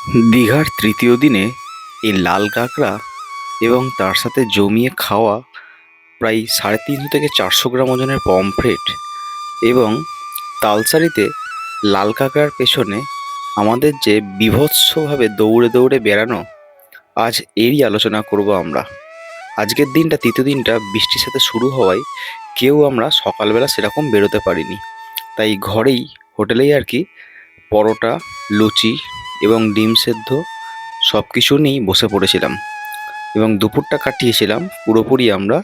দীঘার তৃতীয় দিনে এই লাল কাঁকড়া এবং তার সাথে জমিয়ে খাওয়া প্রায় 350 থেকে 400 গ্রাম ওজনের পমফ্রেট এবং তালসারিতে লাল কাঁকড়ার পেছনে আমাদের যে বীভৎসভাবে দৌড়ে দৌড়ে বেড়ানো, আজ এরই আলোচনা করব আমরা। আজকের দিনটা, তৃতীয় দিনটা বৃষ্টির সাথে শুরু হওয়ায় কেউ আমরা সকালবেলা সেরকম বেরোতে পারিনি, তাই ঘরেই হোটেলেই আর কি পরোটা, লুচি এবং ডিম সেদ্ধ সব কিছু নিয়েই বসে পড়েছিলাম এবং দুপুরটা কাটিয়েছিলাম পুরোপুরি আমরা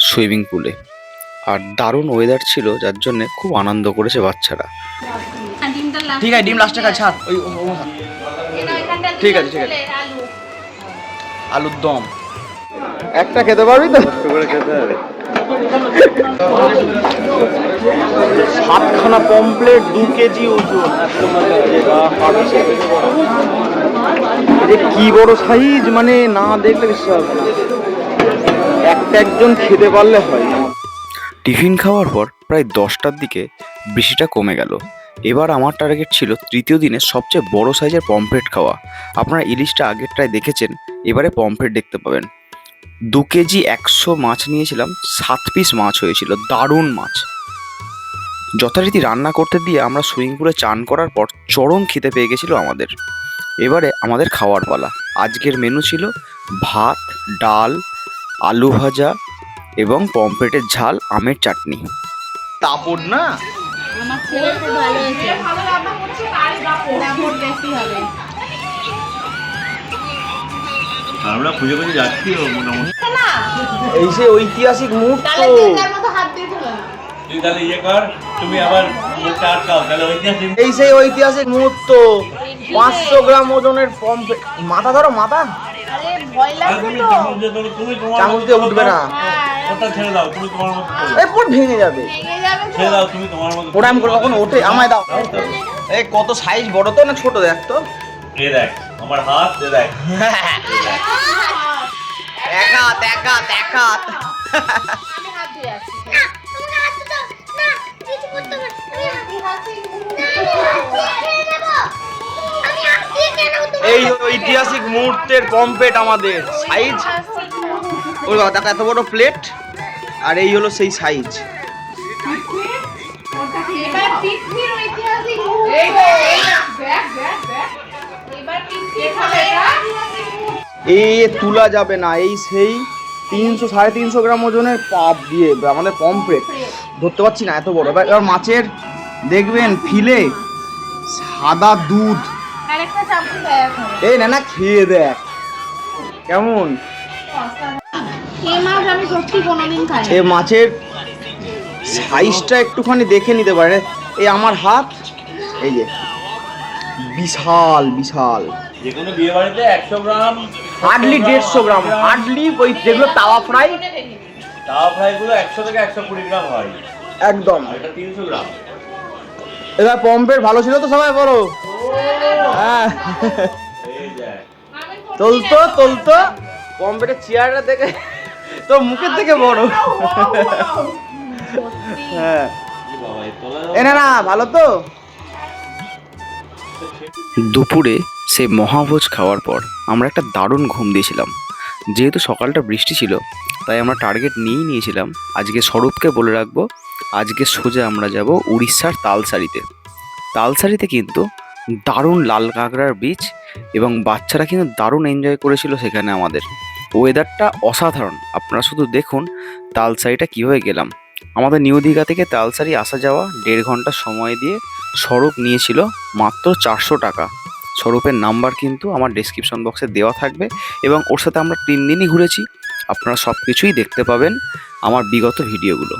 সুইমিং পুলে। আর দারুণ ওয়েদার ছিল, যার জন্যে খুব আনন্দ করেছে বাচ্চারা। ঠিক আছে, ডিম লাস্টে কাছে ছাড়। ওই ঠিক আছে ঠিক আছে। আলুর দম একটা খেতে পারবি তো? খেতে হবে। 7খানা পমপ্লেট, 2 কেজি ওজন। কি বড় সাইজ, মানে না দেখলে বিশ্বাস হবে না। একজন খেতে পারলে হয়। টিফিন খাওয়ার পর প্রায় 10টার দিকে বৃষ্টিটা কমে গেল। এবার আমার টার্গেট ছিল তৃতীয় দিনে সবচেয়ে বড় সাইজের পমফ্রেট খাওয়া। আপনারা ইলিশটা আগেরটায় দেখেছেন, এবারে পমফ্রেট দেখতে পাবেন। 2 কেজি 100 মাছ নিয়েছিলাম, 7 পিস মাছ হয়েছিল, দারুণ মাছ। যথারীতি রান্না করতে দিয়ে আমরা সুইমিং পুলে চান করার পর চরম খিদে পেয়ে গেছিলো আমাদের। এবারে আমাদের খাওয়ার পালা। আজকের মেনু ছিল ভাত, ডাল, আলু ভাজা এবং পমফ্রেটের ঝাল, আমের চাটনি। তাপড় না আমার ছেলে খুব ভালো হয়েছে। তাপড় বেশি হবে। আমরা খুঁজে খুঁজে যাচ্ছি মোটামুটি। এই সে ঐতিহাসিক মুহূর্ত। তুই তাহলে ইয়ে কর, তুমি আবার মুখটা আটকাও, তাহলে ঐতিহাসিক। এই সেই ঐতিহাসিক মুহূর্ত। 500 গ্রাম ওজনের পমফ্রেট। মাথা ধরো, মাথা। আরে ভয় লাগছে তো। তুমি তোমার চামচ দিয়ে উঠবে না। ওটা ছেড়ে দাও, তুমি তোমার মতো করো। এই পুরো ভেঙে যাবে। ভেঙে যাবে তো। ছেড়ে দাও, তুমি তোমার মতো ওটা আমি কখনো ওঠে, আমায় দাও। এই কত সাইজ, বড় তো না ছোট দেখ তো। এ দেখ আমার হাত, এ দেখ। দেখাত। আমি হাত ধুয়ে আসছি। না, তুমি হাত দাও। না, কিছু করতে হবে। আমি হাত দিয়ে নেব। আমি হাত দিয়ে নেব তুমি। এই ঐতিহাসিক মুহূর্তের পমফ্রেট আমাদের সাইজ। ওই বাবা দেখো, এত বড় প্লেট, আর এই হলো সেই সাইজ। এবার পৃথিবীর ঐতিহাসিক এই দেখ। এবার পৃথিবীর খাবে এটা। এই তুলা যাবে না। এই সেই 300-350 গ্রাম ওজনের পাপ দিয়ে আমাদের পমফ্রেট ধরতে পারছি না, এত বড়। এবার মাছের দেখবেন ফিলে সাদা দুধ। আরেকটা চামচ দেয় এখন। এই না খেয়ে দেখ কেমন। এই মাছ আমি সত্যি কোনোদিন খাইনি। এই মাছের সাইজটা একটুখানি দেখে নিতে পারেন। এই আমার হাত, এই যে বিশাল। যে কোনো বিয়ে বাড়িতে 100 গ্রাম, হার্ডলি 150 গ্রাম, হার্ডলি ওই যেগুলো তাওয়া ফ্রাই। তাওয়া ফ্রাই গুলো 100 থেকে 120 গ্রাম হয়, একদম। আর এটা 300 গ্রাম। এবার পম্পের ভালো ছিল তো সবাই বলো। হ্যাঁ, এই দেখ। তোলতো পম্পের চেয়ারটা দেখে তো মুখের থেকে বড়। হ্যাঁ, কি বাবা, এই তোলা এ না ভালো তো। দুপুরে সেই মহাভোজ খাওয়ার পর আমরা একটা দারুণ ঘুম দিয়েছিলাম। যেহেতু সকালটা বৃষ্টি ছিল, তাই আমরা টার্গেট নিয়েছিলাম আজকে স্বরূপকে বলে রাখবো, আজকে সোজা আমরা যাব উড়িষ্যার তালসারিতে কিন্তু দারুণ লাল কাঁকড়ার বীচ এবং বাচ্চারা কিন্তু দারুণ এনজয় করেছিল সেখানে। আমাদের ওয়েদারটা অসাধারণ। আপনারা শুধু দেখুন তালসারিটা কীভাবে গেলাম। আমাদের নিউ দীঘা থেকে তালসারি আসা যাওয়া 1.5 ঘন্টা সময় দিয়ে স্বরূপ নিয়েছিল মাত্র 400 টাকা। স্বরূপের নাম্বার কিন্তু আমার ডেসক্রিপশন বক্সে দেওয়া থাকবে এবং ওর সাথে আমরা 3 দিনই ঘুরেছি। আপনারা সব কিছুই দেখতে পাবেন আমার বিগত ভিডিওগুলো।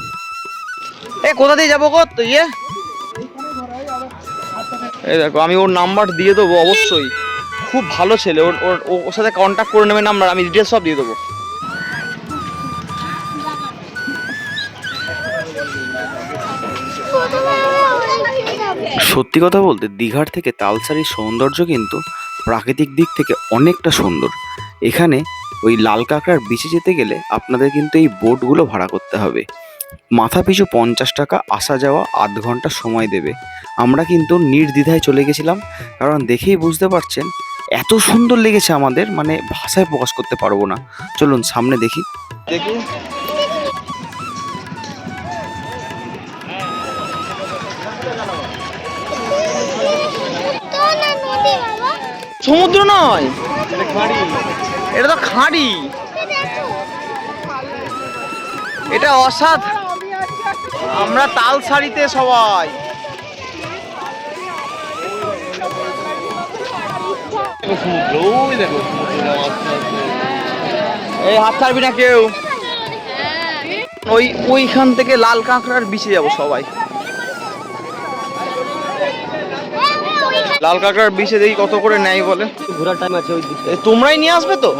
এ কোথা দিয়ে যাবো গো তো? এই দেখো, আমি ওর নাম্বার দিয়ে দেবো অবশ্যই। খুব ভালো ছেলে, ওর সাথে কন্ট্যাক্ট করে নেবে নাম্বার, আমি ডিটেলস সব দিয়ে দেবো। সত্যি কথা বলতে দীঘার থেকে তালসারির সৌন্দর্য কিন্তু প্রাকৃতিক দিক থেকে অনেকটা সুন্দর। এখানে ওই লাল কাঁকড়ার বিচে যেতে গেলে আপনাদের কিন্তু এই বোটগুলো ভাড়া করতে হবে। মাথা পিছু 50 টাকা, আসা যাওয়া আধ ঘন্টা সময় দেবে। আমরা কিন্তু নির্দ্বিধায় চলে গেছিলাম, কারণ দেখেই বুঝতে পারছেন এত সুন্দর লেগেছে আমাদের, মানে ভাষায় প্রকাশ করতে পারবো না। চলুন সামনে দেখি। দেখি তো না নদী বাবা, সমুদ্র নয়, এটা তো খাঁড়ি। এটা অসাধ। আমরা তালসারিতে সবাই। সমুদ্র ওই দেখো সমুদ্র এই হাত ছাড়বি না কেউ। ওইখান থেকে লাল কাঁকড়ার বিচে যাবো সবাই। লাল কাঁকড়ার বিচে দেখি কত করে নেয় বলে। ঘোরার টাইম আছে ওই দিকে। তোমরাই নিয়ে আসবে তো?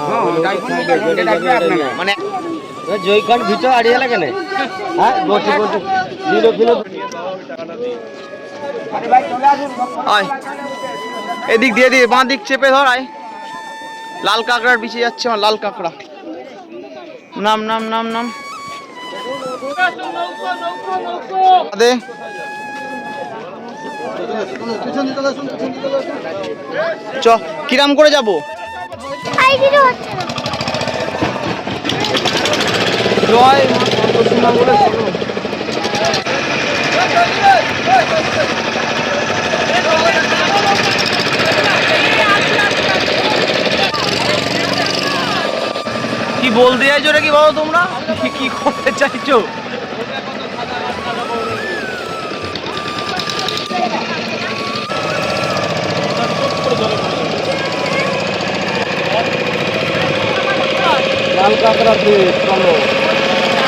মানে জয়খান ভিতর আড়িয়ে লাগে না, হ্যাঁ বসে বসে জিরো কিলো। আয় এদিক দিয়ে দিয়ে বাঁ দিক চেপে ধর। আয় লাল কাঁকড়ার বিচে যাচ্ছে আমার লাল কাঁকড়া। নাম নাম নাম নাম দে। চ কিরাম করে যাবো? আইডিটা হচ্ছে না। জয় মা সন্তোষীমা বলে শোনো। কি বলতে চাইছো রে, কি বলো তোমরা? কি করতে চাইছো? লাল কাঁকড়া চলো,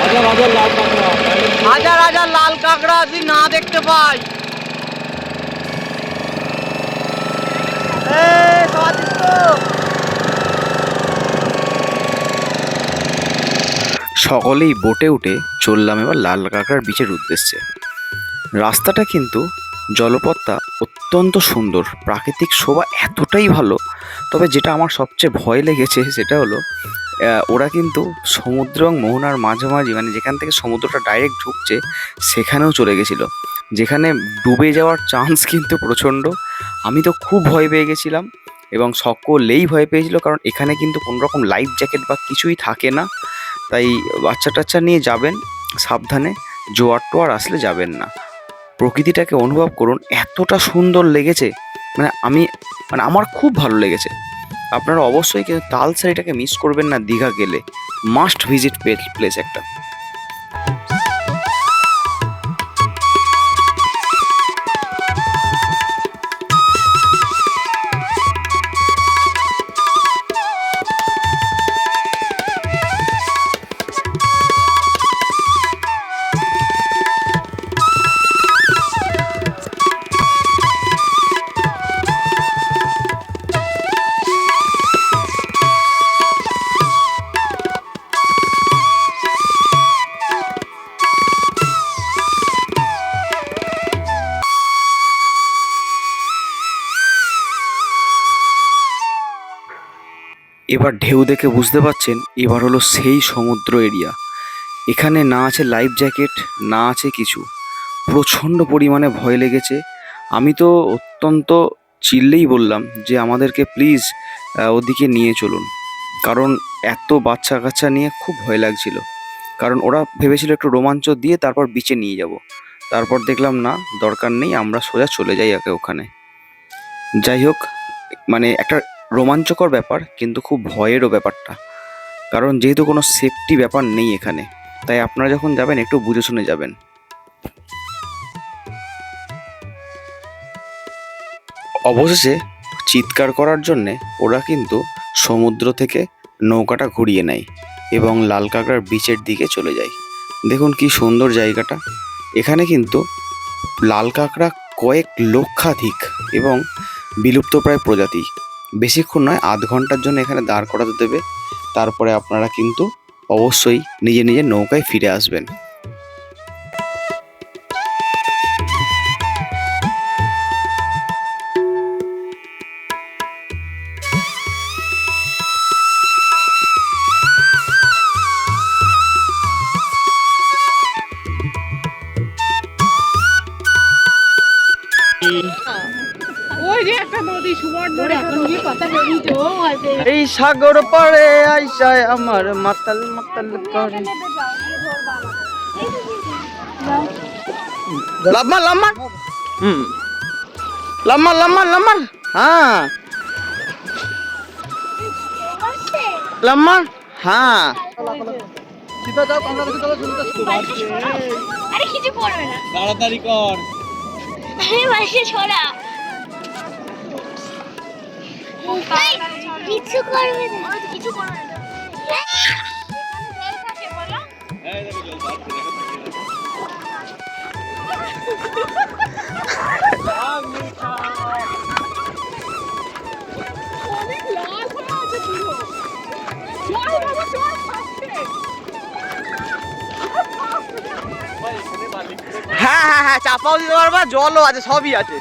হাজার হাজার লাল কাঁকড়া। হাজার হাজার লাল কাঁকড়া যদি না দেখতে পাই। সকলেই বোটে উঠে চললাম এবার লাল কাঁকড়ার বিচের উদ্দেশ্যে। রাস্তাটা কিন্তু জলপথটা অত্যন্ত সুন্দর, প্রাকৃতিক শোভা এতটাই ভালো। তবে যেটা আমার সবচেয়ে ভয় লেগেছে সেটা হলো ওরা কিন্তু সমুদ্র এবং মোহনার মাঝামাঝি, মানে যেখান থেকে সমুদ্রটা ডাইরেক্ট ঢুকছে সেখানেও চলে গেছিলো, যেখানে ডুবে যাওয়ার চান্স কিন্তু প্রচণ্ড। আমি তো খুব ভয় পেয়ে গেছিলাম এবং সকলেই ভয় পেয়েছিল, কারণ এখানে কিন্তু কোনো রকম লাইফ জ্যাকেট বা কিছুই থাকে না। তাই বাচ্চা টাচ্চা নিয়ে যাবেন সাবধানে, জোয়ার টোয়ার আসলে যাবেন না। প্রকৃতিটাকে অনুভব করুন, এতটা সুন্দর লেগেছে, মানে আমার খুব ভালো লেগেছে। আপনারা অবশ্যই কিন্তু তালসারিটাকে মিস করবেন না, দীঘা গেলে মাস্ট ভিজিট প্লেস একটা। এবার ঢেউ দেখে বুঝতে পারছেন এবার হলো সেই সমুদ্র এরিয়া। এখানে না আছে লাইফ জ্যাকেট, না আছে কিছু। প্রচণ্ড পরিমাণে ভয় লেগেছে। আমি তো অত্যন্ত চিল্লেই বললাম যে আমাদেরকে প্লিজ ওদিকে নিয়ে চলুন, কারণ এত বাচ্চা কাচ্চা নিয়ে খুব ভয় লাগছিল। কারণ ওরা ভেবেছিল একটু রোমাঞ্চ দিয়ে তারপর বিচে নিয়ে যাব, তারপর দেখলাম না, দরকার নেই, আমরা সোজা চলে যাই আগে ওখানে। যাই হোক, মানে একটা রোমাঞ্চকর ব্যাপার কিন্তু খুব ভয়েরও ব্যাপারটা, কারণ যেহেতু কোনো সেফটি ব্যাপার নেই এখানে, তাই আপনারা যখন যাবেন একটু বুঝে শুনে যাবেন। অবশেষে চিৎকার করার জন্যে ওরা কিন্তু সমুদ্র থেকে নৌকাটা ঘুরিয়ে নেয় এবং লাল কাঁকড়ার বিচের দিকে চলে যায়। দেখুন কি সুন্দর জায়গাটা। এখানে কিন্তু লাল কাঁকড়া কয়েক লক্ষাধিক এবং বিলুপ্তপ্রায় প্রজাতি। বেশিক্ষণ নয়, আধ ঘন্টার জন্য এখানে দাঁড় করাতে দেবে, তারপরে আপনারা কিন্তু অবশ্যই নিজে নিজের নৌকায় ফিরে আসবেন। ওই যে একটা নদী এই সাগর পাড়ে আইসায় আমার মাতাল মাতাল করে। লাম্মা লাম্মা, লাম্মা লাম্মা লাম্মা, হ্যাঁ লাম্মা, হ্যাঁ। আরে কিছু পড়বে না, তাড়াতাড়ি কর। আরে মাসে ছড়া কিছু করবে না, কিছু করবে না। এই দেখো জল বাড়ছে, দেখো হ্যাঁ হ্যাঁ হ্যাঁ, চাপাও দিতে পারবা, জলও আছে, সবই আছে।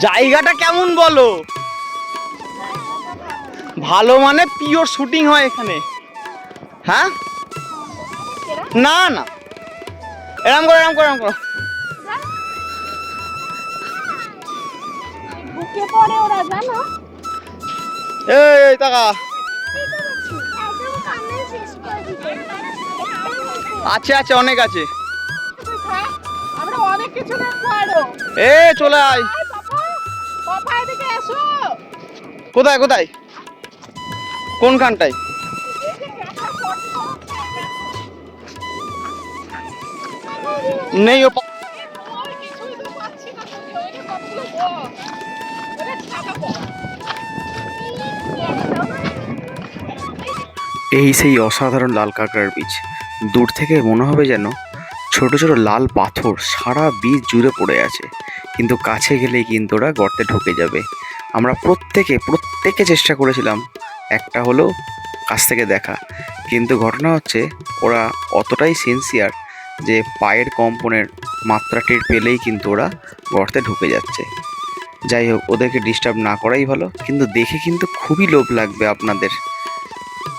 জায়গাটা কেমন বলো? ভালো মানে পিওর শুটিং হয় এখানে। হ্যাঁ না না, এরম করো এরম করো এরম করো। বুকে পড়ে ওরা, জানো? এই টাকা একদম কানে শেষ করে দিতে। আছে আছে, অনেক আছে। আমরা অনেক কিছু দেখবো আরো। এ চলে আয়। পাপা এদিকে এসো। কোথায় কোথায়, কোনখানটায়? নেই ও কিছুই তো পাচ্ছি না, ওইটা কতগুলো বল। ওরে টাকা বল। এই সেই অসাধারণ লাল কাঁকড়ার বীজ। দূর থেকে মনে হবে যেন ছোট ছোট লাল পাথর সারা বীজ জুড়ে পড়ে আছে, কিন্তু কাছে গেলেই কিন্তু ওরা গর্তে ঢুকে যাবে। আমরা প্রত্যেকে চেষ্টা করেছিলাম একটা হলেও কাছ থেকে দেখা, কিন্তু ঘটনা হচ্ছে ওরা অতটাই সিনসিয়ার যে পায়ের কম্পনের মাত্রা টের পেলেই কিন্তু ওরা গর্তে ঢুকে যাচ্ছে। যাই হোক, ওদেরকে ডিস্টার্ব না করাই ভালো, কিন্তু দেখে কিন্তু খুবই লোভ লাগবে আপনাদের,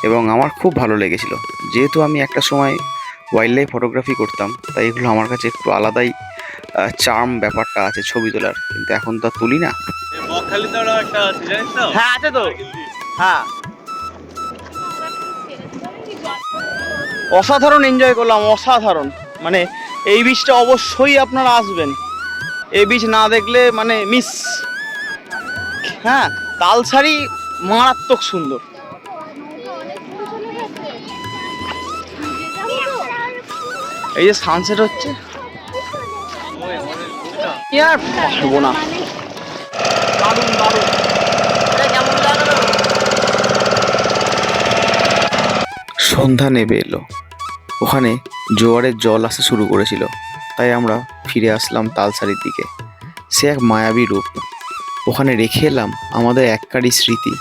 এবং আমার খুব ভালো লেগেছিল। যেহেতু আমি একটা সময় ওয়াইল্ড লাইফ ফটোগ্রাফি করতাম, তাই এগুলো আমার কাছে একটু আলাদাই চার্ম ব্যাপারটা আছে ছবি তোলার, কিন্তু এখন তো আর তুলি না। বকখালিতে একটা আছে, জানিস তো? হ্যাঁ আছে তো, হ্যাঁ। অসাধারণ এনজয় করলাম, অসাধারণ। মানে এই বীজটা অবশ্যই আপনারা আসবেন, এই বীজ না দেখলে মানে মিস। হ্যাঁ, তালসারি মারাত্মক সুন্দর। এই যে সানসেট হচ্ছে, কি আর পারবো না, দারুণ দারুণ। কেমন লাগলো? সন্ধ্যা নেমে এলো, ওখানে জোয়ারের জল আসতে শুরু করেছিল, তাই আমরা ফিরে আসলাম তালসারির দিকে। সে এক মায়াবী রূপ। ওখানে রেখে এলাম আমাদের এককারই স্মৃতি,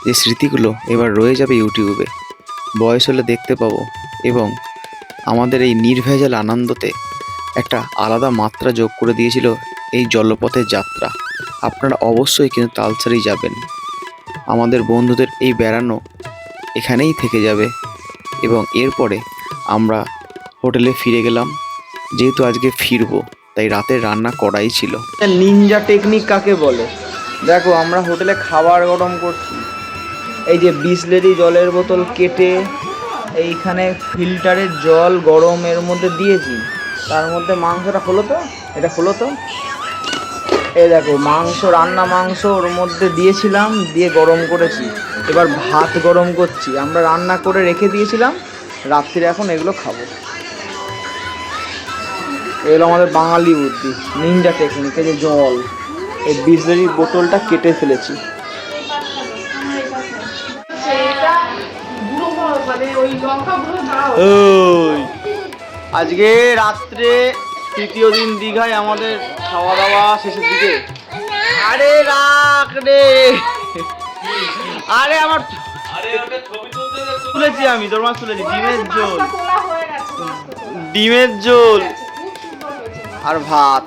যে স্মৃতিগুলো এবার রয়ে যাবে ইউটিউবে, বয়স হলে দেখতে পাবো, এবং আমাদের এই নির্ভেজাল আনন্দতে একটা আলাদা মাত্রা যোগ করে দিয়েছিল এই জলপথের যাত্রা। আপনারা অবশ্যই কিন্তু তালসারি যাবেন। আমাদের বন্ধুদের এই বেড়ানো এখানেই থেকে যাবে, এবং এরপরে আমরা হোটেলে ফিরে গেলাম। যেহেতু আজকে ফিরবো, তাই রাতের রান্না করাই ছিল। নিনজা টেকনিক কাকে বলে? দেখো, আমরা হোটেলে খাবার গরম করছি, এই যে বিসলেরি জলের বোতল কেটে এইখানে ফিল্টারের জল গরমের মধ্যে দিয়েছি, তার মধ্যে মাংসটা খোলো তো, এটা খোলো তো। এই দেখো মাংস, রান্না মাংস ওর মধ্যে দিয়েছিলাম, দিয়ে গরম করেছি। এবার ভাত গরম করছি, আমরা রান্না করে রেখে দিয়েছিলাম, রাত্রিরে এখন এগুলো খাবো। এগুলো আমাদের বাঙালি বুদ্ধি, নিনজা টেকনিক। এই যে জল, এই বিসলেরি বোতলটা কেটে ফেলেছি। ওই আজকে রাত্রে তৃতীয় দিন দীঘায় আমাদের খাওয়া দাওয়া শেষের দিকে। আরে রাখ রে, আরে আমার তুলেছি আমি, তোর মাছ তুলেছি। ডিমের ঝোল, ডিমের ঝোল আর ভাত।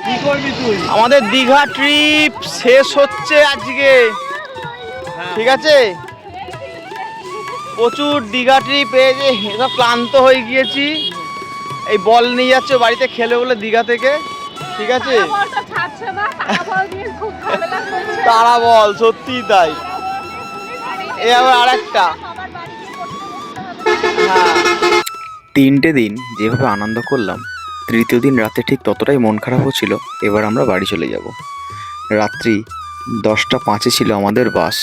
কি করবি তুই? আমাদের দীঘা ট্রিপ শেষ হচ্ছে আজকে, ঠিক আছে? প্রচুর দীঘা ট্রিপ পেয়েছে, সব ক্লান্ত হয়ে গিয়েছি। এই বল নিয়ে যাচ্ছে বাড়িতে খেলে বলে দীঘা থেকে, ঠিক আছে। বলটা ছাড়ছে না, তারা বল দিয়ে খুব ঝামেলা করছে। তারা বল, সত্যি তাই। এই আবার আরেকটা, আমার বাড়িতে করতে হবে। হ্যাঁ 3টে দিন যেভাবে আনন্দ করলাম, তৃতীয় দিন রাতে ঠিক ততটাই মন খারাপ হচ্ছিল। এবার আমরা বাড়ি চলে যাব। রাত্রি 10টা 5-এ ছিল আমাদের বাস,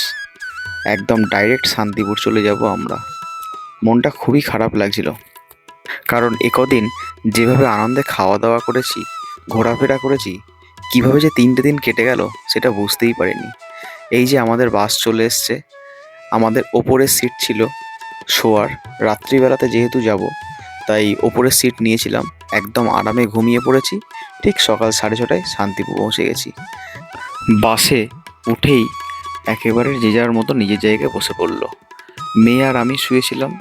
একদম ডাইরেক্ট শান্তিপুর চলে যাব আমরা। মনটা খুবই খারাপ লাগছিল, কারণ একদিন যেভাবে আনন্দে খাওয়া দাওয়া করেছি, ঘোরাফেরা করেছি, কিভাবে যে 3টে দিন কেটে গেল সেটা বুঝতেই পারিনি। এই যে আমাদের বাস চলে এসছে, আমাদের ওপরের সিট ছিল শোয়ার। রাত্রিবেলাতে যেহেতু যাব, তাই ওপরের সিট নিয়েছিলাম। একদম আরামে ঘুমিয়ে পড়েছি। ঠিক সকাল 6:30টায় শান্তিপুর পৌঁছে গেছি। বাসে উঠেই একেবারে যে যার মতো নিজের জায়গায় বসে পড়লো। মেয়ে আর আমি শুয়েছিলাম,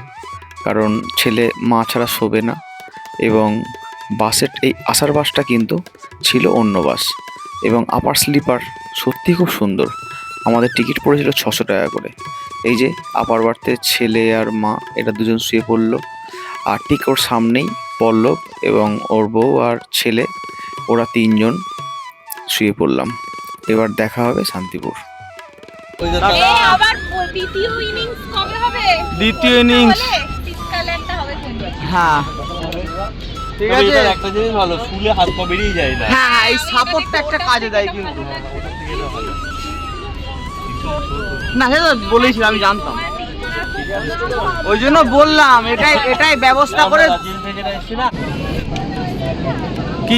কারণ ছেলে মা ছাড়া শোবে না। এবং বাসের এই আসার বাসটা কিন্তু ছিল অন্য বাস, এবং আপার স্লিপার সত্যি খুব সুন্দর। আমাদের টিকিট পড়েছিল 600 টাকা করে। এই যে আপার বার্থে ছেলে আর মা, এটা দুজন শুয়ে পড়লো। আর ঠিক ওর সামনেই পল্লব এবং ওর বউ আর ছেলে, ওরা 3জন শুয়ে পড়লাম। এবার দেখা হবে শান্তিপুর। আবার দ্বিতীয় ইনিংস কবে হবে? দ্বিতীয় innings। শীতকালে একটা হবে কিন্তু। হ্যাঁ ঠিক তবে আছে। এটার একটা জিনিস ভালো, শুলে হাত পা বেরিয়ে যায় না। হ্যাঁ হ্যাঁ, এই সাপোর্টটা একটা কাজে দেয় কিন্তু। না সেটা তো বলেইছিল, আমি জানতাম, ওই জন্য বললাম। এটাই ব্যবস্থা করে। আমরা রাজ্যের থেকে এসেছি না। কি